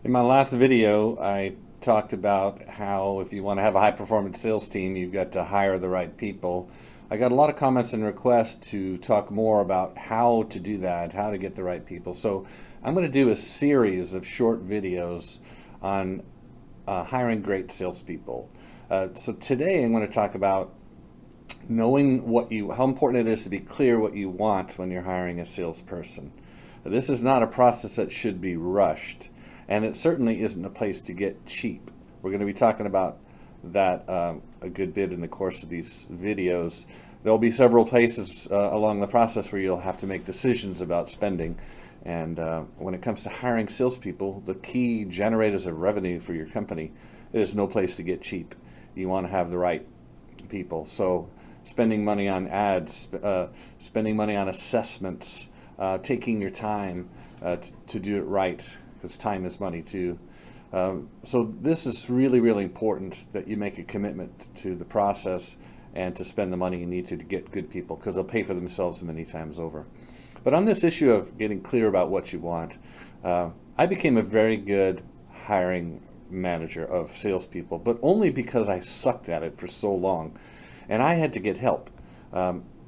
In my last video, I talked about how if you want to have a high performance sales team, you've got to hire the right people. I got a lot of comments and requests to talk more about how to do that, how to get the right people. So I'm going to do a series of short videos on hiring great salespeople. So today I'm going to talk about knowing how important it is to be clear what you want when you're hiring a salesperson. This is not a process that should be rushed, and it certainly isn't a place to get cheap. We're going to be talking about that a good bit in the course of these videos. There'll be several places along the process where you'll have to make decisions about spending. And when it comes to hiring salespeople, the key generators of revenue for your company, there's no place to get cheap. You want to have the right people. So spending money on ads, spending money on assessments, taking your time to do it right, because time is money too. So this is really, really important that you make a commitment to the process and to spend the money you need to get good people, because they'll pay for themselves many times over. But on this issue of getting clear about what you want, I became a very good hiring manager of salespeople, but only because I sucked at it for so long, and I had to get help.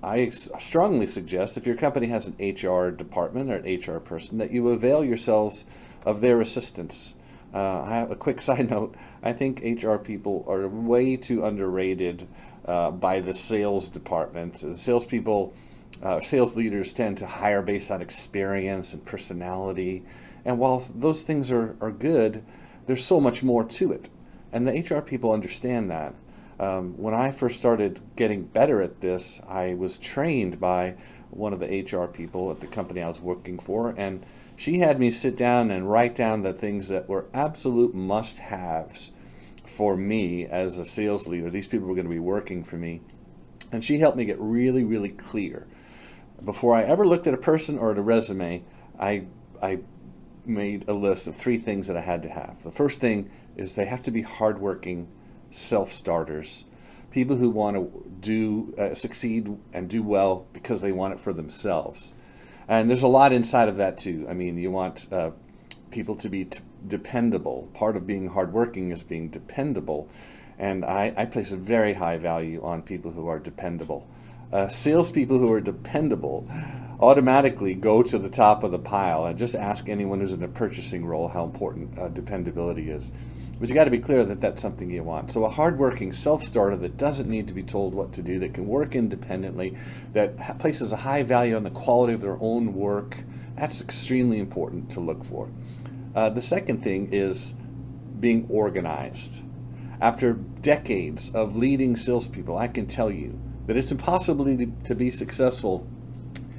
I strongly suggest if your company has an HR department or an HR person that you avail yourselves of their assistance. I have a quick side note. I think HR people are way too underrated by the sales department. Salespeople, sales leaders tend to hire based on experience and personality. And while those things are good, there's so much more to it. And the HR people understand that. When I first started getting better at this, I was trained by one of the HR people at the company I was working for, and she had me sit down and write down the things that were absolute must-haves for me as a sales leader. These people were going to be working for me, and she helped me get really, really clear. Before I ever looked at a person or at a resume, I made a list of 3 things that I had to have. The first thing is they have to be hardworking self-starters, people who want to succeed and do well because they want it for themselves. And there's a lot inside of that too. I mean, you want people to be dependable. Part of being hardworking is being dependable, and I place a very high value on people who are dependable. Salespeople who are dependable automatically go to the top of the pile, and just ask anyone who's in a purchasing role how important dependability is. But you got to be clear that that's something you want. So a hardworking self-starter that doesn't need to be told what to do, that can work independently, that places a high value on the quality of their own work, that's extremely important to look for. The second thing is being organized. After decades of leading salespeople, I can tell you that it's impossible to be successful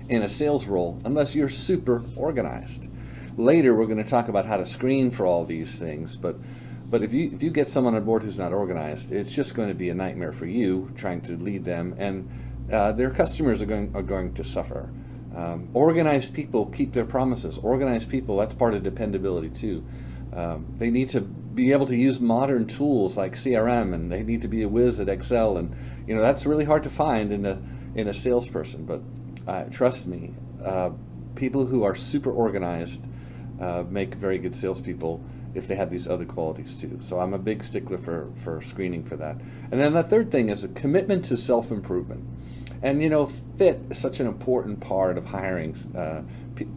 in a sales role unless you're super organized. Later, we're going to talk about how to screen for all these things, but if you get someone on board who's not organized, it's just going to be a nightmare for you trying to lead them, and their customers are going to suffer. Organized people keep their promises. Organized people, that's part of dependability too. They need to be able to use modern tools like CRM, and they need to be a whiz at Excel, and that's really hard to find in a salesperson. But trust me, people who are super organized make very good salespeople if they have these other qualities too. So I'm a big stickler for screening for that. And then the third thing is a commitment to self-improvement. And fit is such an important part of hiring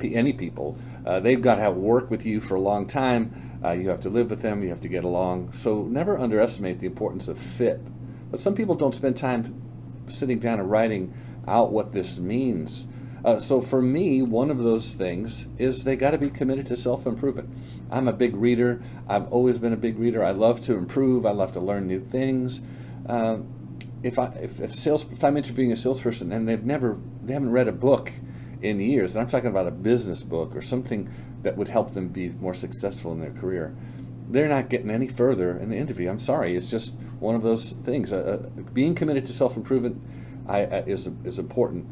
any people. They've got to have work with you for a long time. You have to live with them. You have to get along. So never underestimate the importance of fit. But some people don't spend time sitting down and writing out what this means. So for me, one of those things is they got to be committed to self-improvement. I'm a big reader. I've always been a big reader. I love to improve. I love to learn new things. If I'm interviewing a salesperson and they haven't read a book in years, and I'm talking about a business book or something that would help them be more successful in their career, they're not getting any further in the interview. I'm sorry. It's just one of those things. Being committed to self-improvement is important.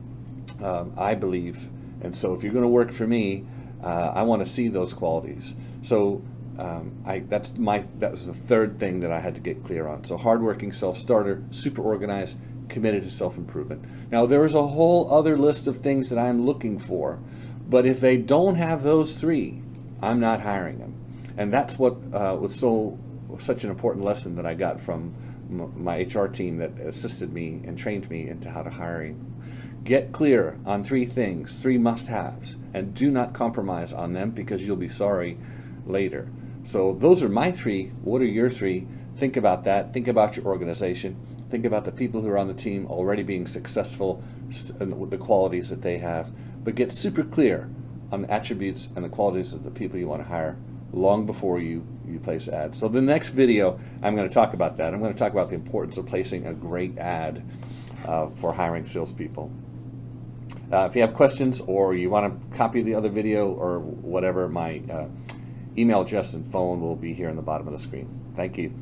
I believe, and so if you're going to work for me, I want to see those qualities. So that was the third thing that I had to get clear on. So hardworking self-starter, super organized, committed to self-improvement. Now there is a whole other list of things that I'm looking for, but if they don't have those 3, I'm not hiring them. And that's what was such an important lesson that I got from my HR team that assisted me and trained me into how to hiring. Get clear on 3 things, 3 must-haves, and do not compromise on them because you'll be sorry later. So those are my 3. What are your 3? Think about that. Think about your organization. Think about the people who are on the team already being successful and with the qualities that they have. But get super clear on the attributes and the qualities of the people you want to hire long before you place ads. So the next video, I'm going to talk about that. I'm going to talk about the importance of placing a great ad for hiring salespeople. If you have questions or you want to copy the other video or whatever, my email address and phone will be here on the bottom of the screen. Thank you.